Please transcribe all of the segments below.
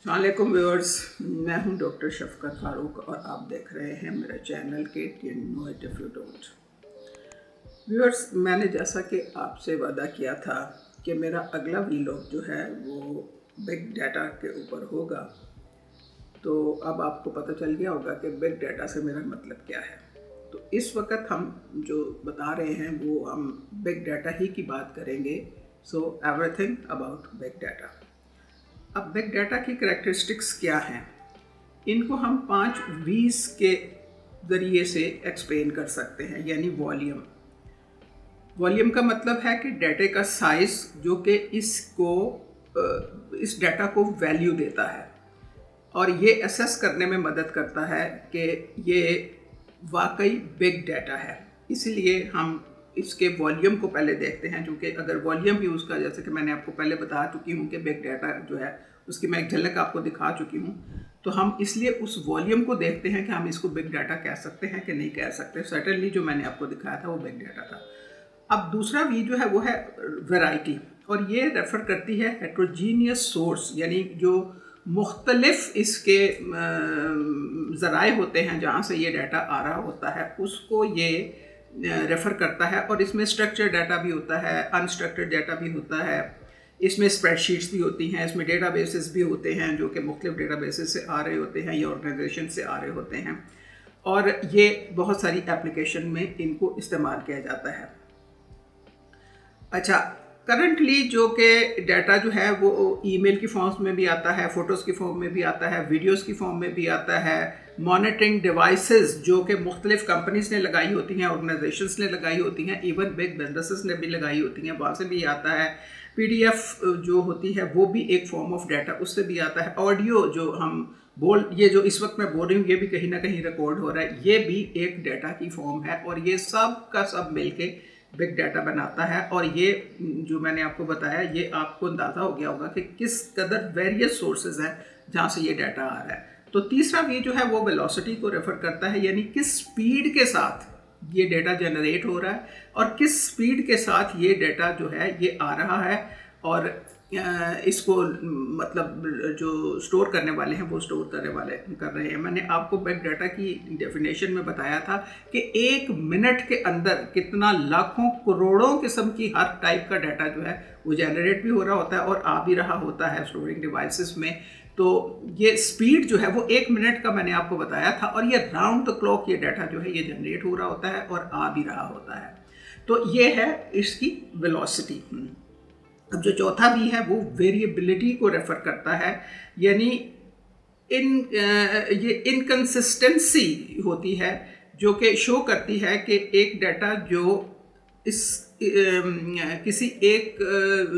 वालेकुम व्यूअर्स, मैं हूं डॉक्टर शफकत फारूक और आप देख रहे हैं मेरा channel kid you know it if you don't. Viewers, मैंने जैसा कि आपसे वादा किया था कि मेरा अगला वीलॉग जो है वो बिग डाटा के ऊपर होगा, तो अब आपको पता चल गया होगा कि बिग डाटा से मेरा मतलब क्या है। तो इस वक्त हम जो बता रहे हैं वो हम बिग डाटा ही की बात करेंगे। So everything about big data. अब बिग डाटा की करैक्टरिस्टिक्स क्या हैं, इनको हम 5 V's के ज़रिए से एक्सप्लेन कर सकते हैं। यानी वॉल्यूम का मतलब है कि डाटा का साइज़ जो कि इस डाटा को वैल्यू देता है और ये असेस करने में मदद करता है कि ये वाकई बिग डाटा है। इसीलिए हम इसके वॉल्यूम को पहले देखते हैं, क्योंकि अगर वॉल्यूम भी उसका, जैसे कि मैंने आपको पहले बता चुकी हूँ कि बिग डाटा जो है उसकी मैं एक झलक आपको दिखा चुकी हूँ, तो हम इसलिए उस वॉल्यूम को देखते हैं कि हम इसको बिग डाटा कह सकते हैं कि नहीं कह सकते। सर्टेनली जो मैंने आपको दिखाया था वो बिग डाटा था। अब दूसरा वी जो है वो है वैरायटी, और ये रेफ़र करती है हेट्रोजीनियस सोर्स, यानी जो मुख्तलिफ इसके ज़राए होते हैं जहाँ से ये डाटा आ रहा होता है, उसको ये रेफ़र करता है। और इसमें स्ट्रक्चर्ड डाटा भी होता है, अनस्ट्रक्चर्ड डाटा भी होता है, इसमें स्प्रेडशीट्स भी होती हैं, इसमें डेटाबेसेस भी होते हैं जो कि मुख्तलिफ डेटाबेसेस से आ रहे होते हैं या ऑर्गेनाइजेशन से आ रहे होते हैं, और ये बहुत सारी एप्लीकेशन में इनको इस्तेमाल किया जाता है। अच्छा, करंटली जो कि डाटा जो है वो ईमेल की फॉर्म्स में भी आता है, फ़ोटोज़ की फॉर्म में भी आता है, वीडियोज़ की फॉर्म में भी आता है, मॉनिटरिंग डिवाइसेस जो कि मुख्तलिफ कंपनीज़ ने लगाई होती हैं, ऑर्गेनाइजेशंस ने लगाई होती हैं, इवन बिग बिजनेसेस ने भी लगाई होती हैं, वहाँ से भी आता है। PDF जो होती है वो भी एक फॉर्म ऑफ डाटा, उससे भी आता है। ऑडियो जो ये जो इस वक्त मैं बोल रही हूँ ये भी कहीं ना कहीं रिकॉर्ड हो रहा है, ये भी एक डाटा की फॉर्म है, और ये सब का सब मिलके बिग डाटा बनाता है। और ये जो मैंने आपको बताया, ये आपको अंदाज़ा हो गया होगा कि किस कदर वेरियस सोर्सेज हैं जहाँ से ये डाटा आ रहा है। तो तीसरा वी जो है वो वेलोसिटी को रेफ़र करता है, यानी किस स्पीड के साथ ये डाटा जनरेट हो रहा है और किस स्पीड के साथ ये डाटा जो है ये आ रहा है, और इसको मतलब जो स्टोर करने वाले हैं वो स्टोर करने वाले कर रहे हैं। मैंने आपको बिग डाटा की डेफिनेशन में बताया था कि 1 मिनट के अंदर कितना लाखों करोड़ों किस्म की हर टाइप का डाटा जो है वो जनरेट भी हो रहा होता है और आ भी रहा होता है स्टोरिंग डिवाइसेस में। तो ये स्पीड जो है वो 1 मिनट का मैंने आपको बताया था, और ये राउंड द क्लॉक ये डाटा जो है ये जनरेट हो रहा होता है और आ भी रहा होता है। तो ये है इसकी वेलोसिटी। अब जो चौथा भी है वो वेरिएबिलिटी को रेफ़र करता है, यानी ये इनकंसिस्टेंसी होती है जो कि शो करती है कि एक डाटा जो किसी एक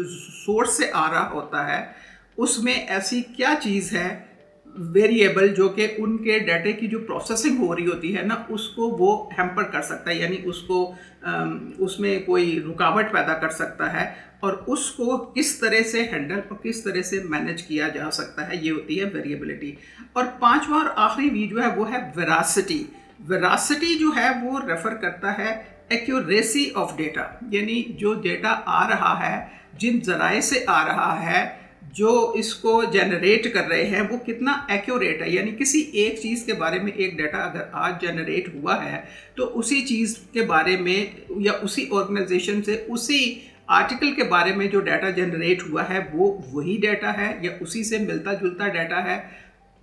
सोर्स से आ रहा होता है उसमें ऐसी क्या चीज़ है वेरिएबल जो कि उनके डाटे की जो प्रोसेसिंग हो रही होती है ना उसको वो हैम्पर कर सकता है, यानी उसको उसमें कोई रुकावट पैदा कर सकता है, और उसको किस तरह से हैंडल और किस तरह से मैनेज किया जा सकता है, ये होती है वेरिएबिलिटी। और पांचवा और आखिरी वी जो है वो है वेरासिटी। वेरासिटी जो है वो रेफ़र करता है एक्यूरेसी ऑफ डेटा, यानी जो डेटा आ रहा है, जिन जराए से आ रहा है, जो इसको जनरेट कर रहे हैं वो कितना एक्यूरेट है। यानी किसी एक चीज़ के बारे में एक डाटा अगर आज जनरेट हुआ है तो उसी चीज़ के बारे में या उसी ऑर्गेनाइजेशन से उसी आर्टिकल के बारे में जो डाटा जनरेट हुआ है वो वही डाटा है या उसी से मिलता जुलता डाटा है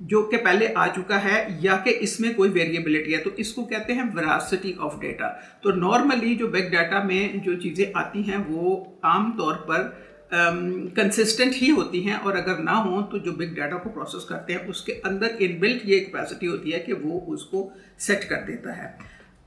जो कि पहले आ चुका है, या कि इसमें कोई वेरिएबिलिटी है, तो इसको कहते हैं वेरासिटी ऑफ डाटा। तो नॉर्मली जो बिग डाटा में जो चीज़ें आती हैं वो आम तौर पर कंसिस्टेंट ही होती हैं, और अगर ना हो तो जो बिग डाटा को प्रोसेस करते हैं उसके अंदर इनबिल्ट ये कैपेसिटी होती है कि वो उसको सेट कर देता है।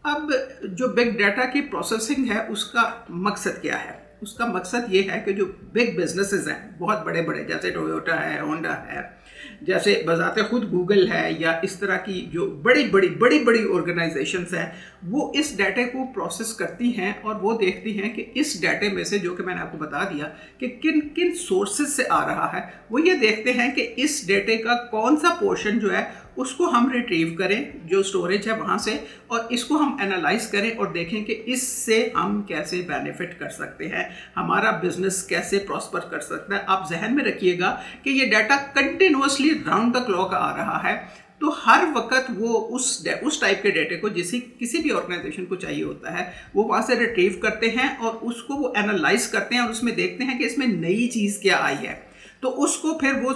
अब जो बिग डाटा की प्रोसेसिंग है उसका मकसद क्या है? उसका मकसद ये है कि जो बिग बिजनेसेस हैं, बहुत बड़े बड़े, जैसे टोयोटा है, होंडा है, जैसे बजाते खुद गूगल है, या इस तरह की जो बड़ी बड़ी ऑर्गेनाइजेशंस हैं, वो इस डाटे को प्रोसेस करती हैं और वो देखती हैं कि इस डाटे में से, जो कि मैंने आपको बता दिया कि किन किन सोर्सेज से आ रहा है, वो ये देखते हैं कि इस डाटे का कौन सा पोर्शन जो है उसको हम रिट्रीव करें जो स्टोरेज है वहाँ से, और इसको हम एनालाइज करें और देखें कि इससे हम कैसे बेनिफिट कर सकते हैं, हमारा बिजनेस कैसे प्रॉस्पर कर सकता है। आप जहन में रखिएगा कि ये data continuously round the clock आ रहा है, तो हर वक्त वो उस टाइप के डेटे को किसी भी ऑर्गेनाइजेशन को चाहिए होता है, वो वहाँ से रिट्रीव करते हैं और उसको वो एनालाइज करते हैं और उसमें देखते हैं कि इसमें नई चीज़ क्या आई है। तो उसको फिर वो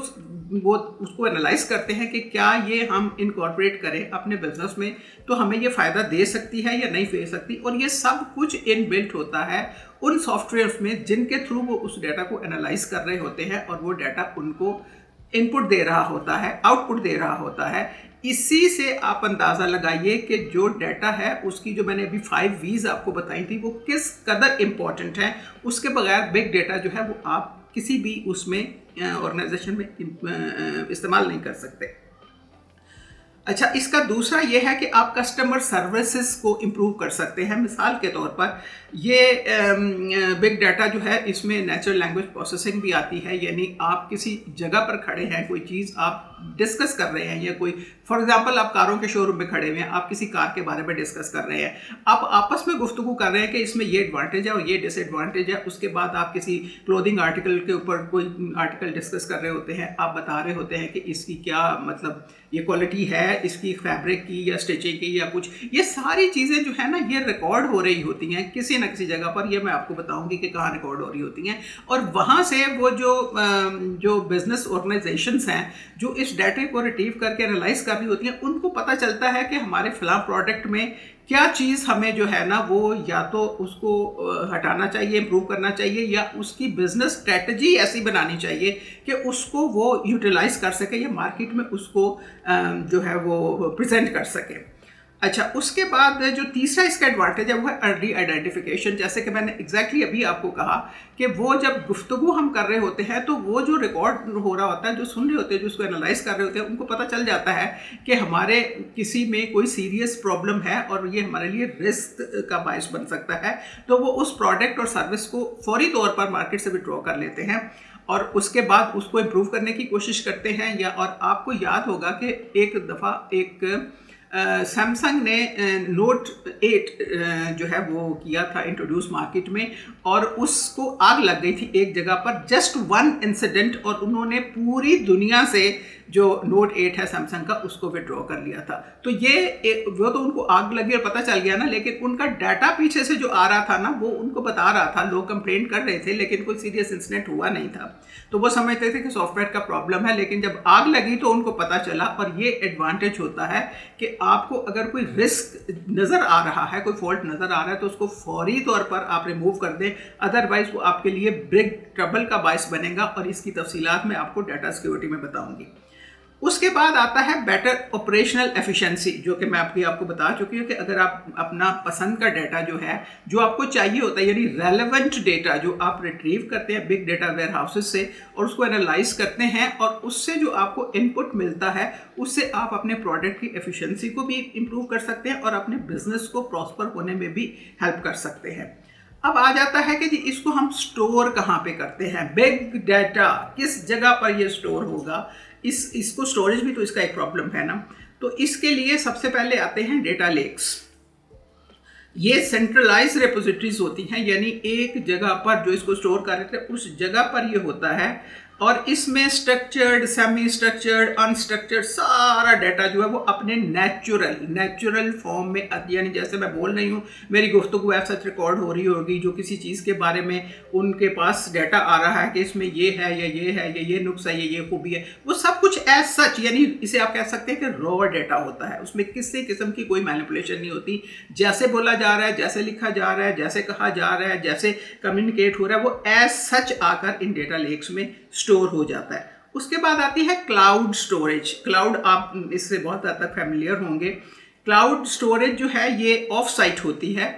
उसको एनालाइज करते हैं कि क्या ये हम इनकॉर्पोरेट करें अपने बिजनेस में, तो हमें ये फ़ायदा दे सकती है या नहीं दे सकती। और ये सब कुछ इनबिल्ट होता है उन सॉफ्टवेयर्स में जिनके थ्रू वो उस डाटा को एनालाइज कर रहे होते हैं, और वो डाटा उनको इनपुट दे रहा होता है, आउटपुट दे रहा होता है। इसी से आप अंदाज़ा लगाइए कि जो डाटा है उसकी, जो मैंने अभी 5 V's आपको बताई थी, वो किस कदर इम्पॉर्टेंट है। उसके बगैर बिग डाटा जो है वो आप किसी भी उसमें ऑर्गेनाइजेशन में इस्तेमाल नहीं कर सकते। अच्छा, इसका दूसरा ये है कि आप कस्टमर सर्विसेज को इम्प्रूव कर सकते हैं। मिसाल के तौर पर ये बिग डाटा जो है इसमें नेचुरल लैंग्वेज प्रोसेसिंग भी आती है, यानी आप किसी जगह पर खड़े हैं, कोई चीज़ आप डिस्कस कर रहे हैं, या कोई फॉर एग्जांपल आप कारों के शोरूम में खड़े हुए हैं, आप किसी कार के बारे में डिस्कस कर रहे हैं, आप आपस में गुफ्तगू कर रहे हैं कि इसमें ये एडवांटेज है और ये डिसएडवांटेज है। उसके बाद आप किसी क्लोथिंग आर्टिकल के ऊपर कोई आर्टिकल डिस्कस कर रहे होते हैं, आप बता रहे होते हैं कि इसकी क्या मतलब ये क्वालिटी है, इसकी फैब्रिक की या स्टिचिंग की या कुछ, ये सारी चीज़ें जो है ना ये रिकॉर्ड हो रही होती हैं किसी न किसी जगह पर। ये मैं आपको बताऊंगी कि कहाँ रिकॉर्ड हो रही होती हैं, और वहाँ से वो जो बिजनेस ऑर्गेनाइजेशंस हैं जो इस डाटे को रिट्रीव करके एनालाइज कर रही होती हैं, उनको पता चलता है कि हमारे फिलहाल प्रोडक्ट में क्या चीज़ हमें जो है ना वो या तो उसको हटाना चाहिए, इम्प्रूव करना चाहिए, या उसकी बिजनेस स्ट्रेटजी ऐसी बनानी चाहिए कि उसको वो यूटिलाइज कर सके या मार्केट में उसको जो है वो प्रेजेंट कर सके। अच्छा, उसके बाद जो तीसरा इसका एडवांटेज है वो है अर्ली आइडेंटिफिकेशन। जैसे कि मैंने एग्जैक्टली अभी आपको कहा कि वो जब गुफ्तगू हम कर रहे होते हैं तो वो जो रिकॉर्ड हो रहा होता है, जो सुन रहे होते हैं, जो उसको एनालाइज कर रहे होते हैं, उनको पता चल जाता है कि हमारे किसी में कोई सीरियस प्रॉब्लम है और ये हमारे लिए रिस्क का बायस बन सकता है। तो वो उस प्रोडक्ट और सर्विस को फौरी तौर पर मार्केट से विड्रॉ कर लेते हैं और उसके बाद उसको इम्प्रूव करने की कोशिश करते हैं। या और आपको याद होगा कि एक दफ़ा एक सैमसंग ने नोट 8 जो है वो किया था इंट्रोड्यूस मार्केट में, और उसको आग लग गई थी एक जगह पर, जस्ट वन इंसिडेंट, और उन्होंने पूरी दुनिया से जो नोट 8 है सैमसंग का उसको विड्रॉ कर लिया था। तो ये वो तो उनको आग लगी और पता चल गया ना, लेकिन उनका डाटा पीछे से जो आ रहा था ना वो उनको बता रहा था, लोग कंप्लेंट कर रहे थे लेकिन कोई सीरियस इंसिडेंट हुआ नहीं था। तो वो समझते थे कि सॉफ्टवेयर का प्रॉब्लम है, लेकिन जब आग लगी तो उनको पता चला। और ये एडवांटेज होता है कि आपको अगर कोई रिस्क नज़र आ रहा है, कोई फॉल्ट नज़र आ रहा है, तो उसको फौरी तौर पर आप रिमूव कर दें, अदरवाइज वो आपके लिए बिग ट्रबल का बायस बनेगा। और इसकी तफसीलात मैं आपको डाटा सिक्योरिटी में बताऊंगी। उसके बाद आता है बेटर ऑपरेशनल एफिशिएंसी, जो कि मैं आपको बता चुकी हूँ कि अगर आप अपना पसंद का डाटा जो है, जो आपको चाहिए होता है, यानी रेलेवेंट डाटा जो आप रिट्रीव करते हैं बिग डाटा वेयर हाउसेज से और उसको एनालाइज करते हैं, और उससे जो आपको इनपुट मिलता है उससे आप अपने प्रोडक्ट की एफिशिएंसी को भी इम्प्रूव कर सकते हैं और अपने बिजनेस को प्रॉस्पर होने में भी हेल्प कर सकते हैं। अब आ जाता है कि जी इसको हम स्टोर कहाँ पे करते हैं, बिग डाटा किस जगह पर ये स्टोर होगा, इसको स्टोरेज भी तो इसका एक प्रॉब्लम है ना। तो इसके लिए सबसे पहले आते हैं डेटा लेक्स। ये सेंट्रलाइज रिपोजिटरीज होती हैं, यानी एक जगह पर जो इसको स्टोर कर रहे थे उस जगह पर ये होता है, और इसमें स्ट्रक्चर्ड, सेमी स्ट्रक्चर्ड, अनस्ट्रक्चर्ड सारा डाटा जो है वो अपने नेचुरल फॉर्म में, यानी जैसे मैं बोल रही हूँ मेरी गुफ्तगू ऐसा सच रिकॉर्ड हो रही होगी, जो किसी चीज़ के बारे में उनके पास डाटा आ रहा है कि इसमें ये है या ये है या ये नुक्स है या ये खूबी है, वो सब कुछ एज सच, यानी इसे आप कह सकते हैं कि रॉ डाटा होता है। उसमें किसी किस्म की कोई मैनिपुलेशन नहीं होती, जैसे बोला जा रहा है, जैसे लिखा जा रहा है, जैसे कहा जा रहा है, जैसे कम्युनिकेट हो रहा है, वो एज सच आकर इन डेटा लेक्स में स्टोर हो जाता है। उसके बाद आती है क्लाउड स्टोरेज। क्लाउड, आप इससे बहुत हद तक फैमिलियर होंगे। क्लाउड स्टोरेज जो है ये ऑफ साइट होती है,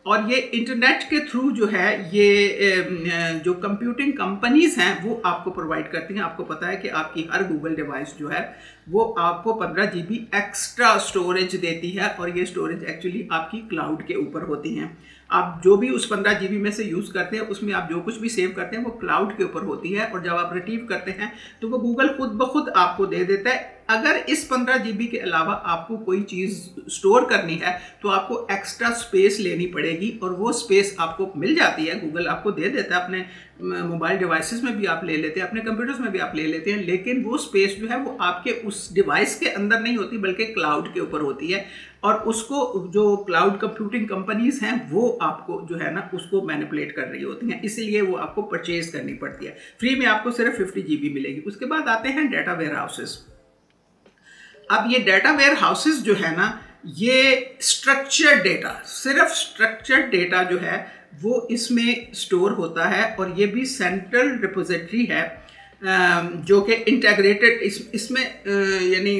और ये इंटरनेट के थ्रू जो है ये जो कंप्यूटिंग कंपनीज हैं वो आपको प्रोवाइड करती हैं। आपको पता है कि आपकी हर गूगल डिवाइस जो है वो आपको 15 GB एक्स्ट्रा स्टोरेज देती है, और ये स्टोरेज एक्चुअली आपकी क्लाउड के ऊपर होती हैं। आप जो भी उस 15 GB में से यूज़ करते हैं उसमें आप जो कुछ भी सेव करते हैं वो क्लाउड के ऊपर होती है, और जब आप रिट्रीव करते हैं तो वो गूगल खुद ब खुद आपको दे देता है। अगर इस 15 GB के अलावा आपको कोई चीज़ स्टोर करनी है तो आपको एक्स्ट्रा स्पेस लेनी पड़ेगी, और वो स्पेस आपको मिल जाती है, गूगल आपको दे देता है। अपने मोबाइल डिवाइसेस में भी आप ले लेते हैं, अपने कंप्यूटर्स में भी आप ले लेते हैं, लेकिन वो स्पेस जो है वो आपके उस डिवाइस के अंदर नहीं होती बल्कि क्लाउड के ऊपर होती है, और उसको जो क्लाउड कंप्यूटिंग कंपनीज हैं वो आपको जो है ना उसको मैनिपुलेट कर रही होती हैं, इसलिए वो आपको परचेज करनी पड़ती है। फ्री में आपको सिर्फ 50 GB मिलेगी। उसके बाद आते हैं डाटा वेयर हाउसेस। अब ये डाटा वेयर हाउसेस जो है ना ये स्ट्रक्चर्ड डेटा, सिर्फ स्ट्रक्चर्ड डेटा जो है वो इसमें स्टोर होता है, और ये भी सेंट्रल रिपोजिटरी है जो कि इंटीग्रेटेड इसमें यानी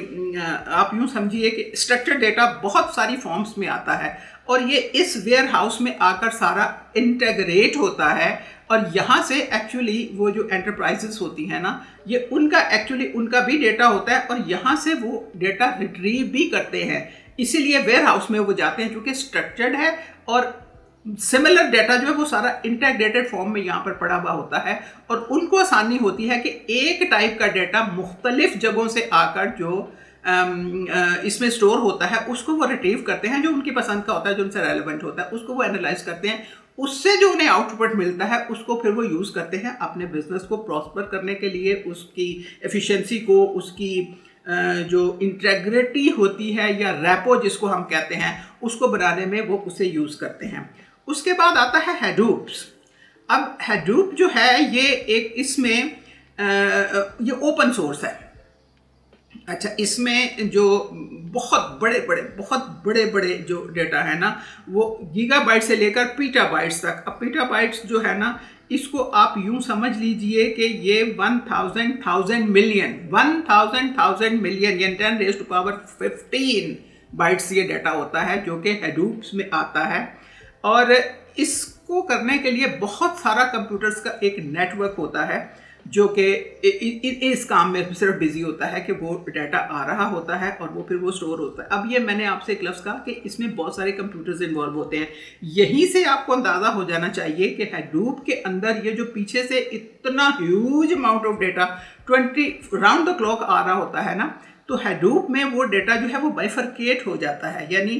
आप यूँ समझिए कि स्ट्रक्चर्ड डेटा बहुत सारी फॉर्म्स में आता है, और ये इस वेयर हाउस में आकर सारा इंटीग्रेट होता है, और यहाँ से एक्चुअली वो जो एंटरप्राइजेस होती हैं ना ये उनका भी डेटा होता है, और यहाँ से वो डेटा रिट्रीव भी करते हैं। इसीलिए वेयर हाउस में वो जाते हैं क्योंकि स्ट्रक्चर्ड है, और सिमिलर डेटा जो है वो सारा इंटीग्रेटेड फॉर्म में यहाँ पर पड़ा हुआ होता है, और उनको आसानी होती है कि एक टाइप का डेटा मुख्तलिफ जगहों से आकर जो इसमें स्टोर होता है उसको वो रिट्रीव करते हैं, जो उनकी पसंद का होता है, जो उनसे रेलेवेंट होता है, उसको वो एनालाइज करते हैं। उससे जो उन्हें आउटपुट मिलता है उसको फिर वो यूज़ करते हैं अपने बिजनेस को प्रॉस्पर करने के लिए, उसकी एफिशिएंसी को, उसकी जो इंटेग्रिटी होती है या रैपो जिसको हम कहते हैं उसको बनाने में वो उसे यूज़ करते हैं। उसके बाद आता है हैडूप्स। अब हैडूप जो है ये एक इसमें ये ओपन सोर्स है। अच्छा, इसमें जो बहुत बड़े बड़े जो डेटा है ना वो गीगाबाइट से लेकर पीटाबाइट्स तक। अब पीटाबाइट्स जो है ना इसको आप यूं समझ लीजिए कि ये 1000 मिलियन यानी 10⁻15 बाइट्स ये डाटा होता है जो कि हैडूप्स में आता है, और इसको करने के लिए बहुत सारा कंप्यूटर्स का एक नेटवर्क होता है जो कि इस काम में सिर्फ बिजी होता है कि वो डाटा आ रहा होता है और वो फिर वो स्टोर होता है। अब ये मैंने आपसे एक लफ्ज़ कहा कि इसमें बहुत सारे कंप्यूटर्स इन्वॉल्व होते हैं। यहीं से आपको अंदाज़ा हो जाना चाहिए कि हैडूप के अंदर ये जो पीछे से इतना huge amount of data 20 round the clock आ रहा होता है ना, तो हैडूप में वो डेटा जो है वो बाइफरकेट हो जाता है। यानी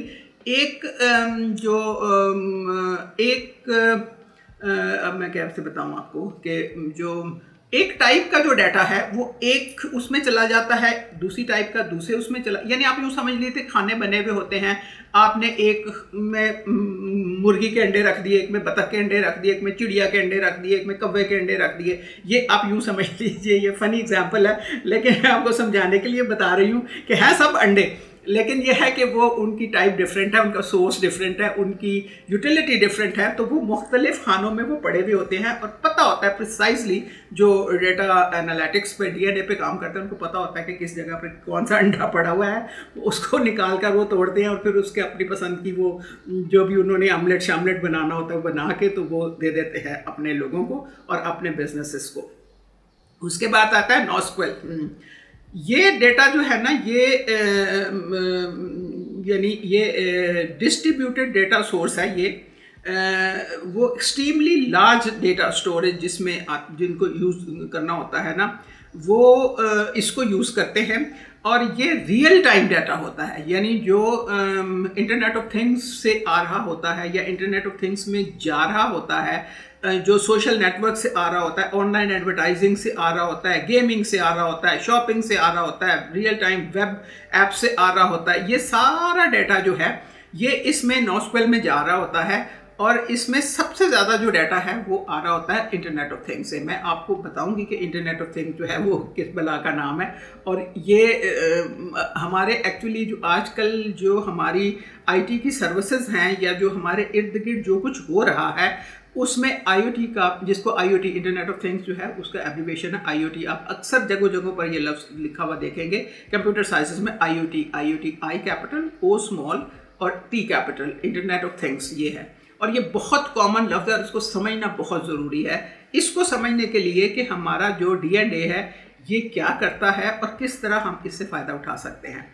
अब मैं कैसे बताऊं आपको कि जो एक टाइप का जो डाटा है वो एक उसमें चला जाता है, दूसरी टाइप का दूसरे उसमें चला, यानी आप यूँ समझ लीजिए खाने बने हुए होते हैं, आपने एक में मुर्गी के अंडे रख दिए, एक में बतख के अंडे रख दिए, एक में चिड़िया के अंडे रख दिए, एक में कौवे के अंडे रख दिए। ये आप यूँ समझ लीजिए, ये फनी एग्जांपल है लेकिन मैं आपको समझाने के लिए बता रही हूँ कि हैं सब अंडे, लेकिन यह है कि वो उनकी टाइप डिफरेंट है, उनका सोर्स डिफरेंट है, उनकी यूटिलिटी डिफरेंट है, तो वो मुख्तलिफ खानों में वो पड़े हुए होते हैं। और पता होता है प्रिसाइजली, जो डेटा एनालिटिक्स पे डीएनए पे काम करते हैं उनको पता होता है कि किस जगह पर कौन सा अंडा पड़ा हुआ है, उसको निकाल कर वो तोड़ते हैं और फिर उसके अपनी पसंद की वो जो भी उन्होंने आमलेट शामलेट बनाना होता है बना के तो वो दे देते हैं अपने लोगों को और अपने बिजनेसेस को। उसके बाद आता है नोस्क्वेल। ये डेटा जो है ना ये यानी ये डिस्ट्रीब्यूटेड डेटा सोर्स है। ये वो एक्सट्रीमली लार्ज डेटा स्टोरेज जिसमें जिनको यूज़ करना होता है ना वो इसको यूज़ करते हैं, और ये रियल टाइम डाटा होता है। यानी जो इंटरनेट ऑफ थिंग्स से आ रहा होता है या इंटरनेट ऑफ थिंग्स में जा रहा होता है, जो सोशल नेटवर्क से आ रहा होता है, ऑनलाइन एडवर्टाइजिंग से आ रहा होता है, गेमिंग से आ रहा होता है, शॉपिंग से आ रहा होता है, रियल टाइम वेब ऐप से आ रहा होता है, ये सारा डाटा जो है ये इसमें नोस्क्वेल में जा रहा होता है। और इसमें सबसे ज़्यादा जो डाटा है वो आ रहा होता है इंटरनेट ऑफ थिंग्स से। मैं आपको बताऊंगी कि इंटरनेट ऑफ थिंग्स जो है वो किस बला का नाम है, और ये हमारे एक्चुअली जो आजकल जो हमारी आईटी की सर्विसेज हैं या जो हमारे इर्द गिर्द जो कुछ हो रहा है उसमें IoT का, जिसको IoT इंटरनेट ऑफ थिंग्स जो है उसका एब्रिविएशन है IoT। आप अक्सर जगहों पर ये लफ्ज़ लिखा हुआ देखेंगे कंप्यूटर साइंसेस में IoT, I capital, O small और T capital, internet of things ये है। और ये बहुत कॉमन लफ्ज़ है और इसको समझना बहुत ज़रूरी है। इसको समझने के लिए कि हमारा जो DNA है ये क्या करता है और किस तरह हम इससे फ़ायदा उठा सकते हैं।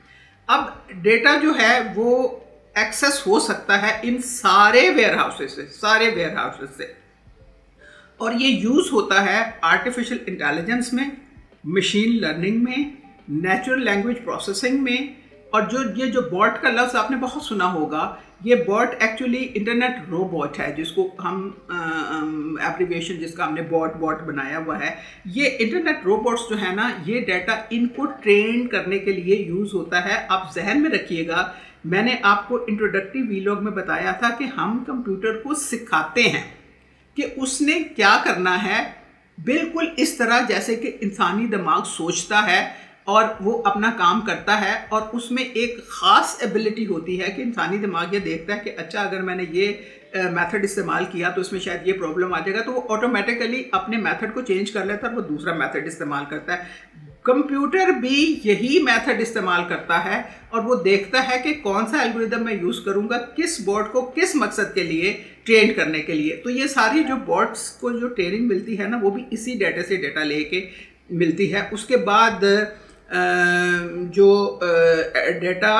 अब डेटा जो है वो एक्सेस हो सकता है इन सारे वेयरहाउसेस से और ये यूज़ होता है आर्टिफिशियल इंटेलिजेंस में, मशीन लर्निंग में, नेचुरल लैंग्वेज प्रोसेसिंग में। और जो बॉट का लफ्ज़ आपने बहुत सुना होगा, ये बॉट एक्चुअली इंटरनेट रोबोट है, जिसको हम एब्रिविएशन जिसका हमने बॉट बनाया हुआ है। ये इंटरनेट रोबोट्स जो है ना, ये डाटा इनको ट्रेन करने के लिए यूज़ होता है। आप जहन में रखिएगा, मैंने आपको इंट्रोडक्टरी वीलॉग में बताया था कि हम कंप्यूटर को सिखाते हैं कि उसने क्या करना है, बिल्कुल इस तरह जैसे कि इंसानी दिमाग सोचता है और वो अपना काम करता है। और उसमें एक ख़ास एबिलिटी होती है कि इंसानी दिमाग ये देखता है कि अच्छा, अगर मैंने ये मेथड इस्तेमाल किया तो इसमें शायद ये प्रॉब्लम आ जाएगा, तो वो ऑटोमेटिकली अपने मेथड को चेंज कर लेता है और वो दूसरा मेथड इस्तेमाल करता है। कंप्यूटर भी यही मेथड इस्तेमाल करता है और वो देखता है कि कौन सा एल्गोरिदम मैं यूज़ करूँगा, किस बॉट को किस मकसद के लिए ट्रेन करने के लिए। तो ये सारी जो बॉट्स को जो ट्रेनिंग मिलती है ना, वो भी इसी डाटा से डाटा लेके मिलती है। उसके बाद जो डेटा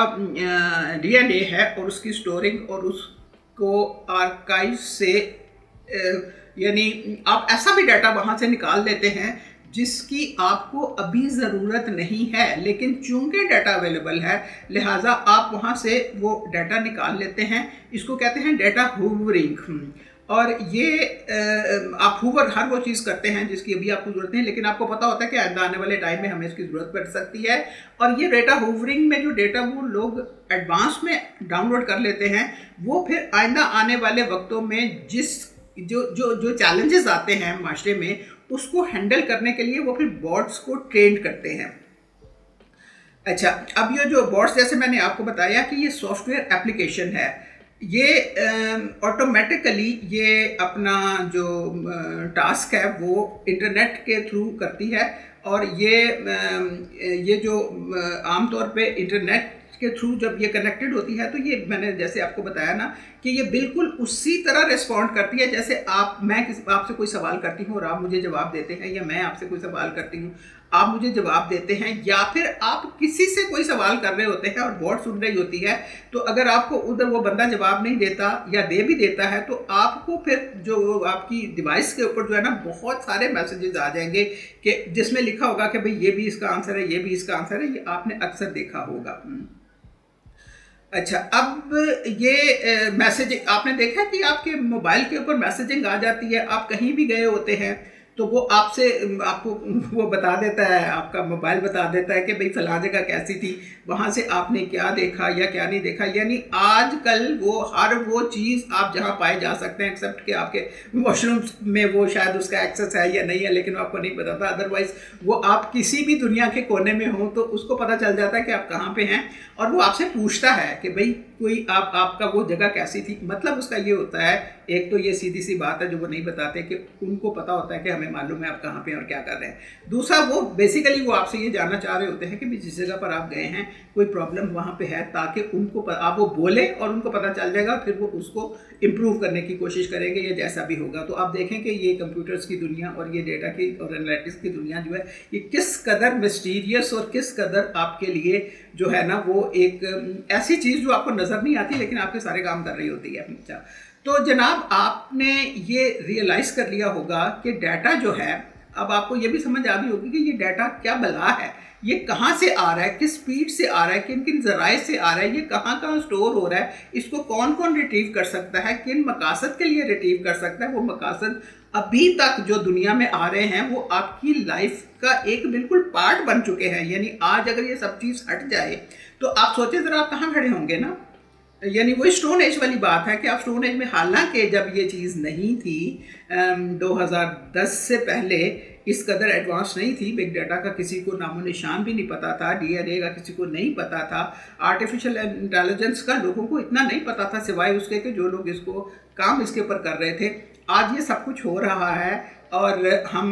DNA है और उसकी स्टोरिंग और उसको आर्काइव से यानी आप ऐसा भी डाटा वहाँ से निकाल लेते हैं जिसकी आपको अभी ज़रूरत नहीं है, लेकिन चूंकि डाटा अवेलेबल है लिहाजा आप वहाँ से वो डाटा निकाल लेते हैं। इसको कहते हैं डाटा हूवरिंग। और ये आप हूवर हर वो चीज़ करते हैं जिसकी अभी आपको ज़रूरत नहीं, लेकिन आपको पता होता है कि आइंदा आने वाले टाइम में हमें इसकी ज़रूरत पड़ सकती है। और ये डेटा हूवरिंग में जो डेटा वो लोग एडवांस में डाउनलोड कर लेते हैं, वो फिर आइंदा आने वाले वक्तों में जो चैलेंजेस आते हैं माशरे में, उसको हैंडल करने के लिए वो फिर बॉट्स को ट्रेन करते हैं। अच्छा, अब ये जो बॉट्स, जैसे मैंने आपको बताया कि ये सॉफ्टवेयर एप्लीकेशन है, ये ऑटोमेटिकली ये अपना जो टास्क है वो इंटरनेट के थ्रू करती है। और ये जो आमतौर पे इंटरनेट के थ्रू जब ये कनेक्टेड होती है, तो ये मैंने जैसे आपको बताया ना कि ये बिल्कुल उसी तरह रिस्पॉन्ड करती है जैसे मैं आपसे कोई सवाल करती हूँ और आप मुझे जवाब देते हैं, या मैं आपसे कोई सवाल करती हूँ आप मुझे जवाब देते हैं, या फिर आप किसी से कोई सवाल कर रहे होते हैं और बॉट सुन रही होती है। तो अगर आपको उधर वो बंदा जवाब नहीं देता या दे भी देता है, तो आपको फिर जो आपकी डिवाइस के ऊपर जो है ना, बहुत सारे मैसेजेस आ जाएंगे कि जिसमें लिखा होगा कि भाई ये भी इसका आंसर है, ये भी इसका आंसर है। ये आपने अक्सर देखा होगा। अच्छा, अब ये मैसेज आपने देखा कि आपके मोबाइल के ऊपर मैसेजिंग आ जाती है। आप कहीं भी गए होते हैं तो वो आपको वो बता देता है, आपका मोबाइल बता देता है कि भाई फलां जगह कैसी थी, वहाँ से आपने क्या देखा या क्या नहीं देखा। यानी आजकल वो हर वो चीज़ आप जहाँ पाए जा सकते हैं, एक्सेप्ट कि आपके वॉशरूम में वो शायद उसका एक्सेस है या नहीं है, लेकिन आपको नहीं पता था। अदरवाइज़ वो आप किसी भी दुनिया के कोने में हो तो उसको पता चल जाता है कि आप कहाँ पे हैं, और वो आपसे पूछता है कि भाई कोई आपका वो जगह कैसी थी। मतलब उसका ये होता है, एक तो ये सीधी सी बात है जो वो नहीं बताते कि उनको पता होता है कि हमें मालूम है आप कहाँ पे और क्या कर रहे हैं। दूसरा, वो बेसिकली वो आपसे ये जानना चाह रहे होते हैं कि भी जिस जगह पर आप गए हैं कोई प्रॉब्लम वहाँ पे है, ताकि उनको आप वो बोले और उनको पता चल जाएगा, फिर वो उसको इम्प्रूव करने की कोशिश करेंगे या जैसा भी होगा। तो आप देखें कि ये कंप्यूटर्स की दुनिया और ये डेटा की और एनालिटिक्स की दुनिया जो है, ये किस कदर मिस्टीरियस और किस कदर आपके लिए जो है ना, वो एक ऐसी चीज़ जो आपको नज़र नहीं आती लेकिन आपके सारे काम कर रही होती है। अच्छा, तो जनाब आपने ये रियलाइज़ कर लिया होगा कि डाटा जो है, अब आपको ये भी समझ आ गई होगी कि ये डाटा क्या बला है, ये कहाँ से आ रहा है, किस स्पीड से आ रहा है, किन किन ज़राए से आ रहा है, ये कहाँ कहाँ स्टोर हो रहा है, इसको कौन कौन रिट्रीव कर सकता है, किन मकासद के लिए रिट्रीव कर सकता है। वो मकासद अभी तक जो दुनिया में आ रहे हैं वो आपकी लाइफ का एक बिल्कुल पार्ट बन चुके हैं। यानी आज अगर ये सब चीज़ हट जाए तो आप सोचें ज़रा, आप कहाँ खड़े होंगे ना। यानी वही स्टोन एज वाली बात है कि आप स्टोन एज में, हालांकि जब ये चीज़ नहीं थी 2010 से पहले इस कदर एडवांस नहीं थी, बिग डाटा का किसी को नामो निशान भी नहीं पता था, DNA का किसी को नहीं पता था, आर्टिफिशियल इंटेलिजेंस का लोगों को इतना नहीं पता था, सिवाय उसके कि जो लोग इसको काम इसके ऊपर कर रहे थे। आज ये सब कुछ हो रहा है और हम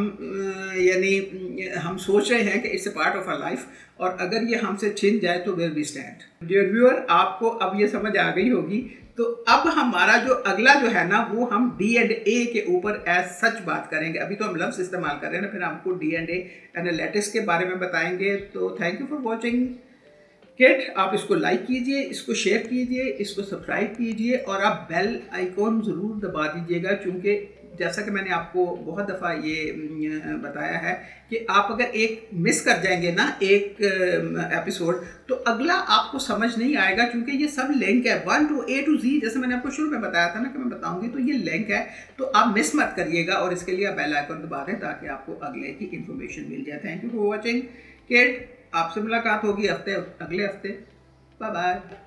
सोच रहे हैं कि it's a part of our life, और अगर ये हमसे छिन जाए तो where we stand. Dear viewer, आपको अब ये समझ आ गई होगी तो अब हमारा जो अगला जो है ना वो हम D&A के ऊपर एज सच बात करेंगे। अभी तो हम लफ्ज़ इस्तेमाल कर रहे हैं ना, फिर हमको D&A एनालिटिक्स के बारे में बताएंगे। तो thank you for watching kit. आप इसको लाइक कीजिए, इसको शेयर कीजिए, इसको सब्सक्राइब कीजिए और आप बेल आइकॉन ज़रूर दबा दीजिएगा, क्योंकि जैसा कि मैंने आपको बहुत दफ़ा ये बताया है कि आप अगर एक मिस कर जाएंगे ना एक एपिसोड, तो अगला आपको समझ नहीं आएगा, क्योंकि ये सब लिंक है 1 to A to Z। जैसे मैंने आपको शुरू में बताया था ना कि मैं बताऊंगी, तो ये लिंक है, तो आप मिस मत करिएगा और इसके लिए आप बेल आइकन दबा दें ताकि आपको अगले की इन्फॉर्मेशन मिल जाए। Thank you for watching kid. आपसे मुलाकात होगी अगले हफ्ते। Bye bye.